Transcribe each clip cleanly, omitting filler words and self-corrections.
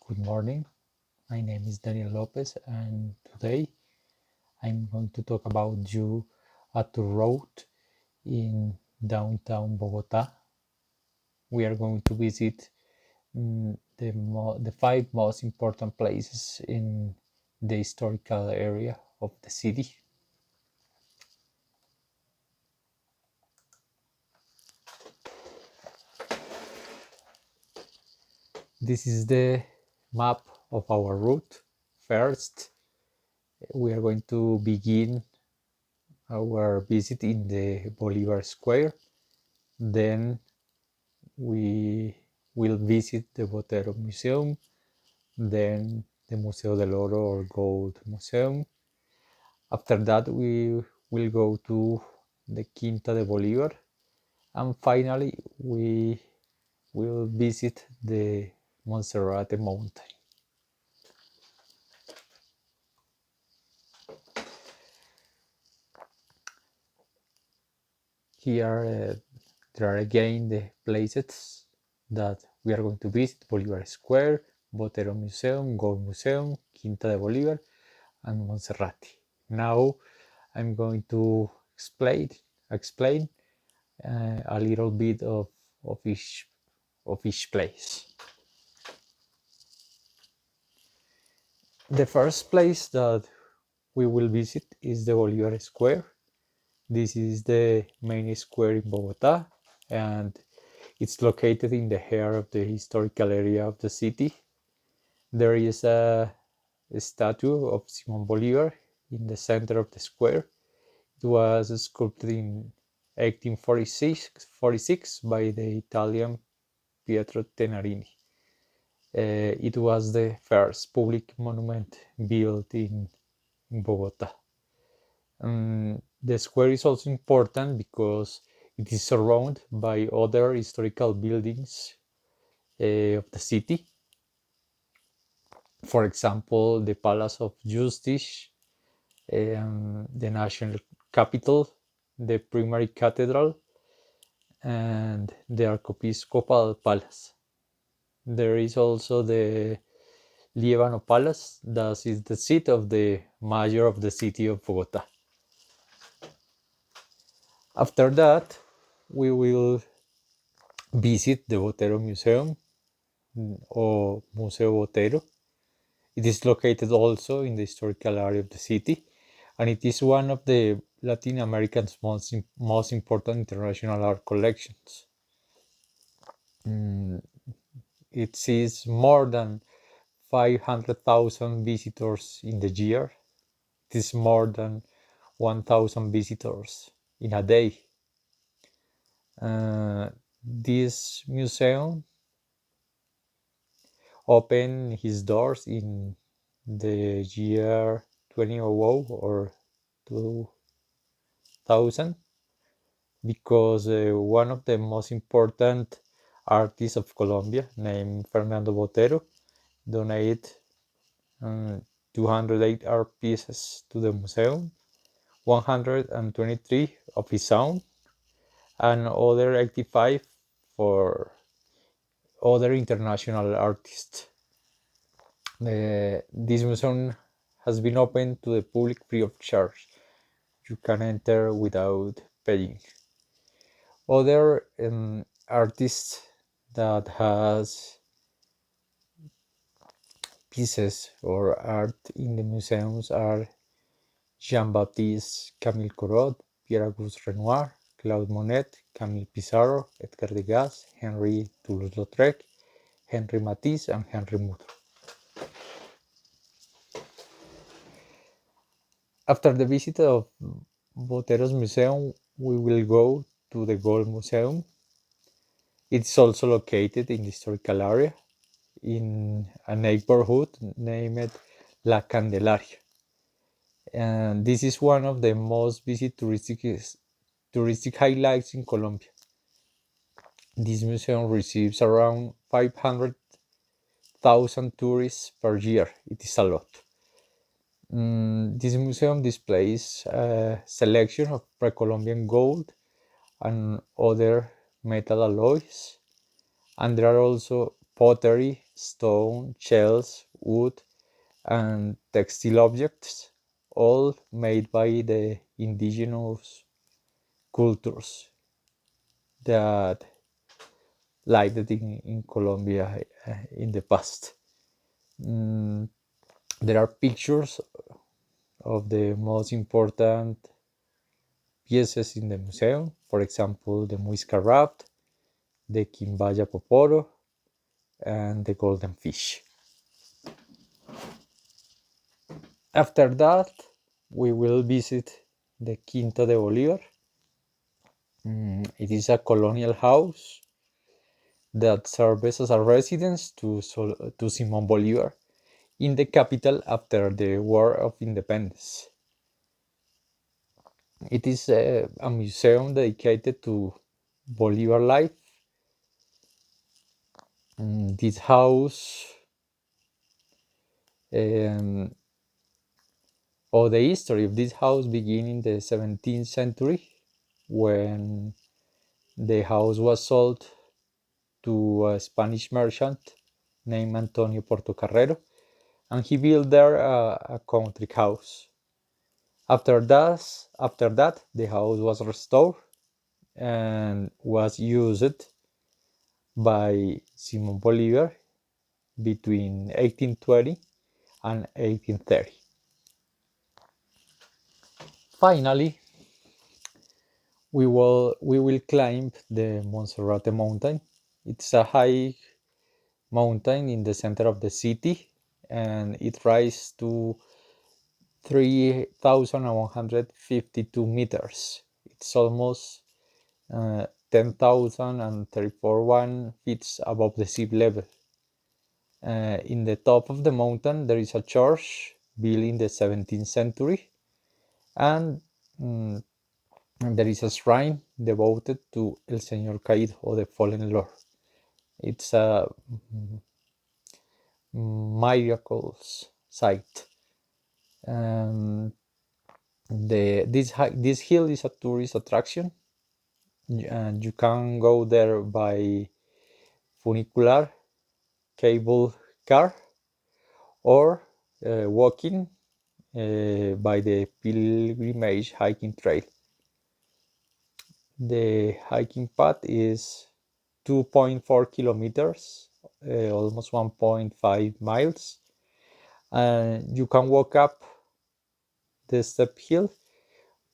Good morning. My name is Daniel Lopez, and today I'm going to talk about you at the road in downtown Bogotá. We are going to visit the five most important places in the historical area of the city. This is the map of our route. First, we are going to begin our visit in the Bolivar Square. Then we will visit the Botero Museum, then the Museo del Oro or Gold Museum. After that, we will go to the Quinta de Bolívar, and finally, we will visit the Monserrate Mountain. Here, there are again the places that we are going to visit: Bolivar Square, Botero Museum, Gold Museum, Quinta de Bolívar, and Monserrate. Now I'm going to explain a little bit of each place. The first place that we will visit is the Bolivar Square. This is the main square in Bogota, and it's located in the heart of the historical area of the city. There is a statue of Simon Bolivar in the center of the square. It was sculpted in 1846 by the Italian Pietro Tenarini. It was the first public monument built in Bogota. The square is also important because it is surrounded by other historical buildings of the city. For example, the Palace of Justice, the National Capitol, the Primary Cathedral, and the Archiepiscopal Palace. There is also the Liébano Palace, that is the seat of the mayor of the city of Bogota. After that, we will visit the Botero Museum or Museo Botero. It is located also in the historical area of the city, and it is one of the Latin American's most important international art collections. It sees more than 500,000 visitors in the year. It is more than 1,000 visitors in a day. This museum opened his doors in the year 2000 or 2000 because one of the most important artists of Colombia, named Fernando Botero, donated 208 art pieces to the museum, 123 of his own, and other 85 for other international artists. This museum has been open to the public free of charge. You can enter without paying. Other artists that has pieces or art in the museums are Jean-Baptiste Camille Corot, Pierre-Auguste Renoir, Claude Monet, Camille Pissarro, Edgar Degas, Henri Toulouse-Lautrec, Henri Matisse, and Henri Mudro. After the visit of Botero's museum, we will go to the Gold Museum. It's also located in the historical area in a neighborhood named La Candelaria. And this is one of the most visited touristic highlights in Colombia. This museum receives around 500,000 tourists per year. It is a lot. This museum displays a selection of pre-Columbian gold and other metal alloys, and there are also pottery, stone, shells, wood, and textile objects, all made by the indigenous cultures that lived in Colombia in the past. Mm, there are pictures of the most important pieces in the museum, for example, the Muisca raft, the Quimbaya poporo, and the golden fish. After that, we will visit the Quinta de Bolívar. It is a colonial house that serves as a residence to Simon Bolivar in the capital after the War of Independence. It is a museum dedicated to Bolivar life. This house, um, or the history of this house, begin in the 17th century when the house was sold to a Spanish merchant named Antonio Portocarrero, and he built there a country house. After that, the house was restored and was used by Simon Bolivar between 1820 and 1830. Finally, we will climb the Monserrate mountain. It's a high mountain in the center of the city, and it rises to 3,152 meters. It's almost 10,034 feet above the sea level. In the top of the mountain, there is a church built in the 17th century, and there is a shrine devoted to El Señor Caído, or the Fallen Lord. It's a miracles site. This hill is a tourist attraction, and you can go there by funicular, cable car, or walking by the pilgrimage hiking trail. The hiking path is 2.4 kilometers, almost 1.5 miles, and you can walk up the step hill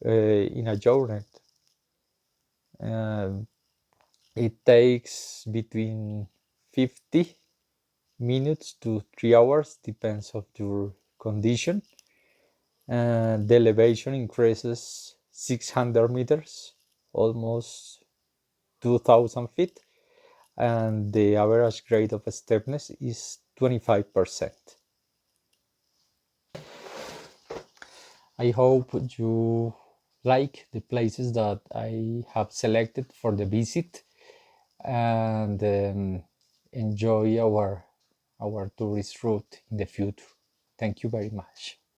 in a journey. It takes between 50 minutes to 3 hours, depends of your condition. The elevation increases 600 meters, almost 2,000 feet, and the average grade of steepness is 25%. I hope you like the places that I have selected for the visit, and enjoy our tourist route in the future. Thank you very much.